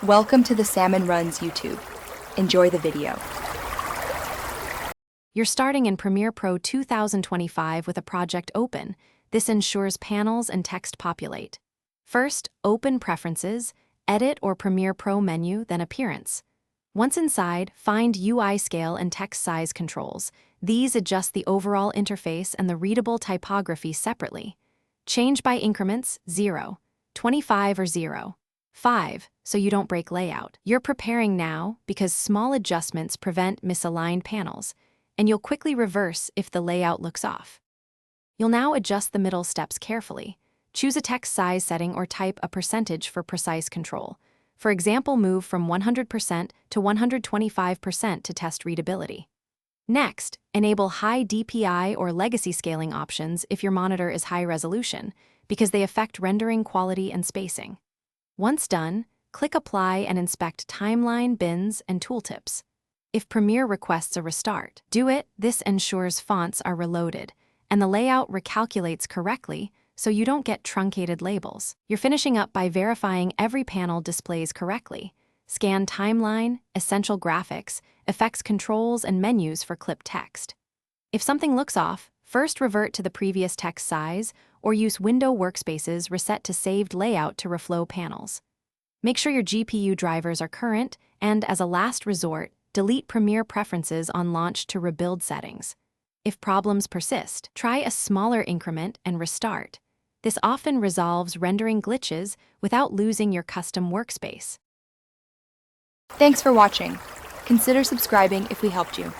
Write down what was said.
Welcome to the Salmon Runs YouTube. Enjoy the video. You're starting in Premiere Pro 2025 with a project open. This ensures panels and text populate. First, open Preferences, Edit or Premiere Pro menu, then Appearance. Once inside, find UI Scale and Text Size controls. These adjust the overall interface and the readable typography separately. Change by increments 0, 25 or 0, 5, so you don't break layout. You're preparing now because small adjustments prevent misaligned panels, and you'll quickly reverse if the layout looks off. You'll now adjust the middle steps carefully. Choose a text size setting or type a percentage for precise control. For example, move from 100% to 125% to test readability. Next, enable high DPI or legacy scaling options if your monitor is high resolution, because they affect rendering quality and spacing. Once done, click Apply and inspect timeline, bins, and tooltips. If Premiere requests a restart, do it. This ensures fonts are reloaded, and the layout recalculates correctly so you don't get truncated labels. You're finishing up by verifying every panel displays correctly. Scan timeline, essential graphics, effects controls, and menus for clip text. If something looks off, first revert to the previous text size or use window workspaces reset to saved layout to reflow panels. Make sure your GPU drivers are current, and as a last resort, delete Premiere Preferences on launch to rebuild settings. If problems persist, try a smaller increment and restart. This often resolves rendering glitches without losing your custom workspace. Thanks for watching. Consider subscribing if we helped you.